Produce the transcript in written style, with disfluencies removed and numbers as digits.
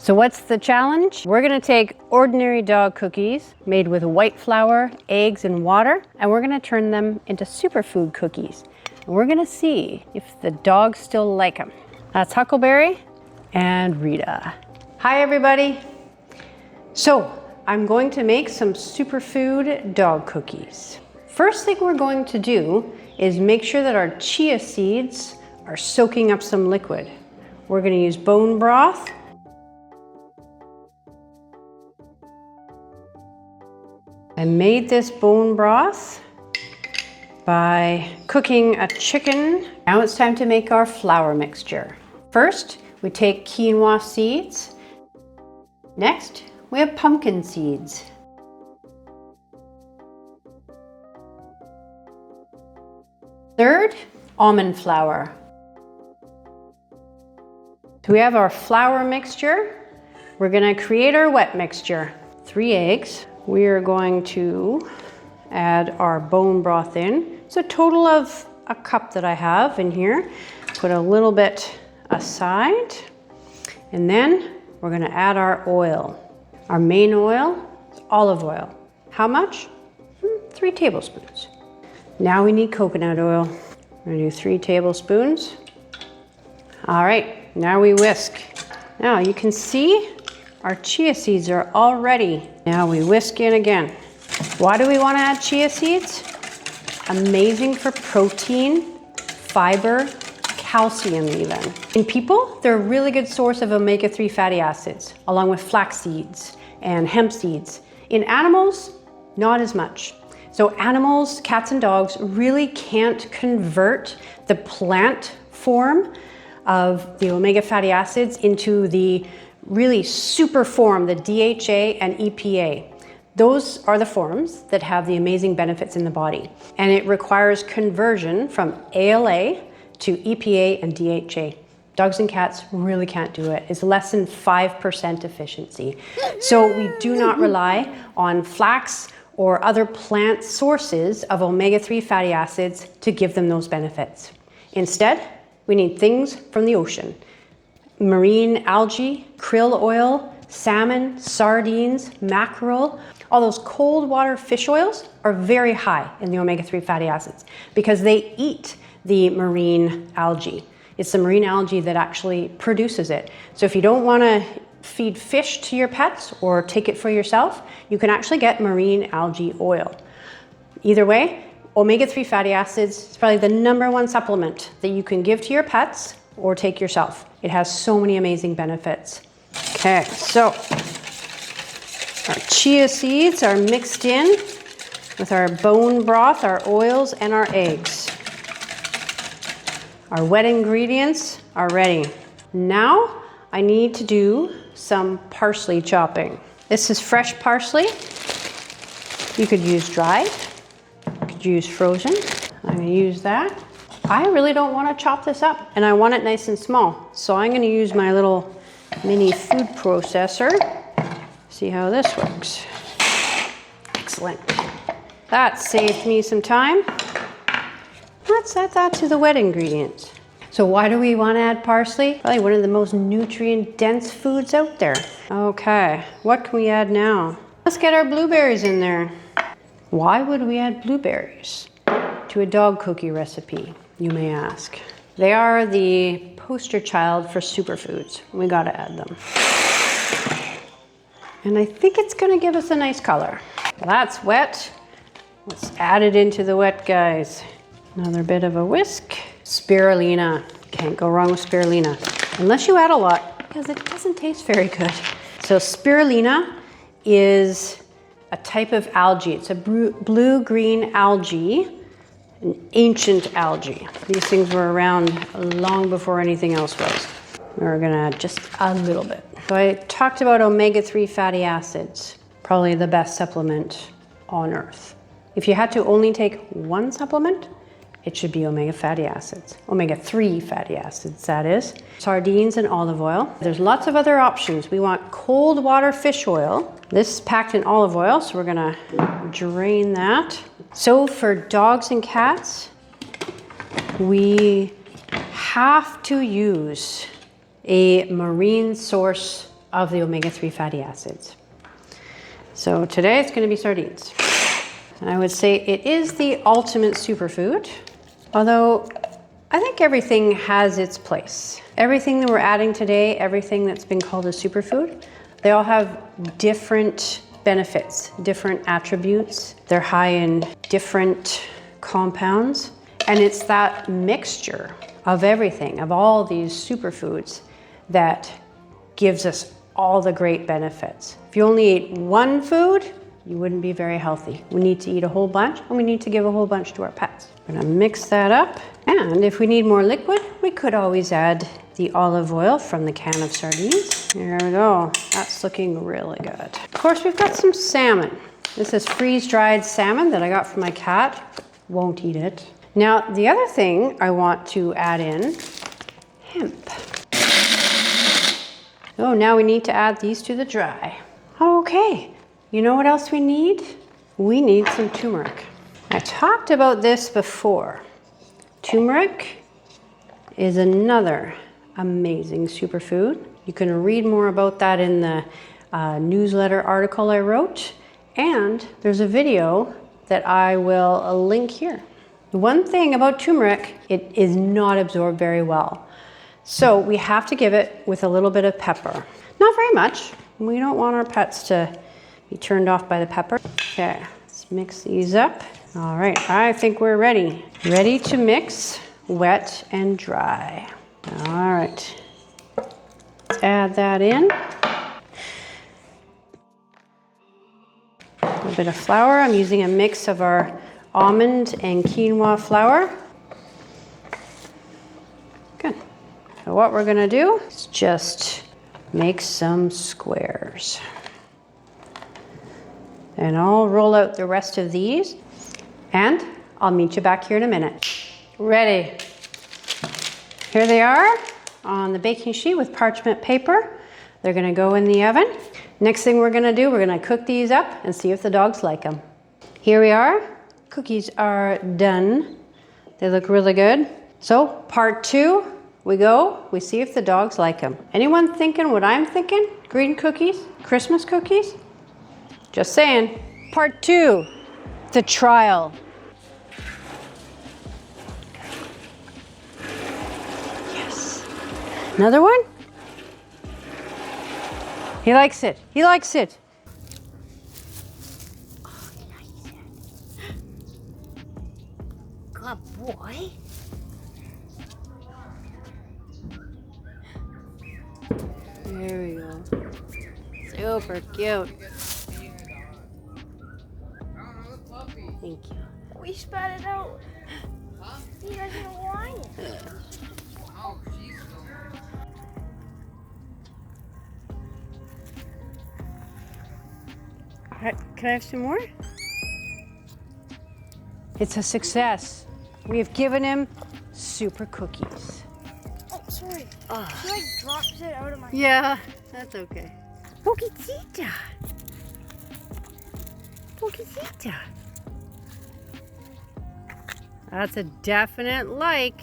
So what's the challenge? We're gonna take ordinary dog cookies made with white flour, eggs, and water, and we're gonna turn them into superfood cookies. And we're gonna see if the dogs still like them. That's Huckleberry and Rita. Hi everybody. So I'm going to make some superfood dog cookies. First thing we're going to do is make sure that our chia seeds are soaking up some liquid. We're gonna use bone broth. I made this bone broth by cooking a chicken. Now it's time to make our flour mixture. First, we take quinoa seeds. Next, we have pumpkin seeds. Third, almond flour. So we have our flour mixture. We're gonna create our wet mixture. 3 eggs. We are going to add our bone broth in. It's a total of a cup that I have in here. Put a little bit aside. And then we're gonna add our oil. Our main oil is olive oil. How much? 3 tablespoons. Now we need coconut oil. I'm gonna do 3 tablespoons. All right, now we whisk. Now you can see our chia seeds are all ready. Now we whisk in again. Why do we want to add chia seeds? Amazing for protein, fiber, calcium even. In people, they're a really good source of omega-3 fatty acids, along with flax seeds and hemp seeds. In animals, not as much. So animals, cats and dogs, really can't convert the plant form of the omega fatty acids into the really super form, the DHA and EPA. Those are the forms that have the amazing benefits in the body. And it requires conversion from ALA to EPA and DHA. Dogs and cats really can't do it. It's less than 5% efficiency. So we do not rely on flax or other plant sources of omega-3 fatty acids to give them those benefits. Instead, we need things from the ocean. Marine algae, krill oil, salmon, sardines, mackerel. All those cold water fish oils are very high in the omega-3 fatty acids because they eat the marine algae. It's the marine algae that actually produces it. So if you don't want to feed fish to your pets or take it for yourself, you can actually get marine algae oil. Either way, omega-3 fatty acids is probably the #1 supplement that you can give to your pets or take yourself. It has so many amazing benefits. Okay, so our chia seeds are mixed in with our bone broth, our oils, and our eggs. Our wet ingredients are ready. Now I need to do some parsley chopping. This is fresh parsley. You could use dried, you could use frozen. I'm gonna use that. I really don't want to chop this up and I want it nice and small. So I'm going to use my little mini food processor. See how this works. Excellent. That saved me some time. Let's add that to the wet ingredients. So why do we want to add parsley? Probably one of the most nutrient dense foods out there. Okay, what can we add now? Let's get our blueberries in there. Why would we add blueberries to a dog cookie recipe, you may ask? They are the poster child for superfoods. We gotta add them. And I think it's gonna give us a nice color. That's wet. Let's add it into the wet, guys. Another bit of a whisk. Spirulina. Can't go wrong with spirulina. Unless you add a lot, because it doesn't taste very good. So spirulina is a type of algae. It's a blue-green algae. An ancient algae. These things were around long before anything else was. We're gonna add just a little bit. So I talked about omega-3 fatty acids, probably the best supplement on earth. If you had to only take one supplement, it should be omega fatty acids. Omega-3 fatty acids, that is. Sardines and olive oil. There's lots of other options. We want cold water fish oil. This is packed in olive oil, so we're gonna drain that. So for dogs and cats, we have to use a marine source of the omega-3 fatty acids. So today it's going to be sardines. And I would say it is the ultimate superfood, although I think everything has its place. Everything that we're adding today, everything that's been called a superfood, they all have different benefits, different attributes. They're high in different compounds. And it's that mixture of everything, of all these superfoods, that gives us all the great benefits. If you only ate one food, you wouldn't be very healthy. We need to eat a whole bunch, and we need to give a whole bunch to our pets. We're gonna mix that up. And if we need more liquid, we could always add the olive oil from the can of sardines. There we go. That's looking really good. Of course, we've got some salmon. This is freeze-dried salmon that I got from my cat. Won't eat it. Now, the other thing I want to add in, hemp. Oh, now we need to add these to the dry. Okay, you know what else we need? We need some turmeric. I talked about this before. Turmeric is another amazing superfood. You can read more about that in the newsletter article I wrote, and there's a video that I will link here. The one thing about turmeric, it is not absorbed very well. So we have to give it with a little bit of pepper. Not very much. We don't want our pets to be turned off by the pepper. Okay, let's mix these up. All right, I think we're ready. Ready to mix wet and dry. All right, let's add that in. A little bit of flour. I'm using a mix of our almond and quinoa flour. Good. So what we're gonna do is just make some squares. And I'll roll out the rest of these, and I'll meet you back here in a minute. Ready. Here they are on the baking sheet with parchment paper. They're gonna go in the oven. Next thing we're gonna do, we're gonna cook these up and see if the dogs like them. Here we are. Cookies are done. They look really good. So part 2, we see if the dogs like them. Anyone thinking what I'm thinking? Green cookies? Christmas cookies? Just saying. Part 2, the trial. Yes. Another one? He likes it. He likes it. Oh, nice. Good boy. There we go. Super cute. Thank you. We spat it out. Huh? He doesn't want it. Can I have some more? It's a success. We have given him super cookies. Oh, sorry. He like drops it out of my Yeah, that's okay. Poquitita. Poquitita. That's a definite like.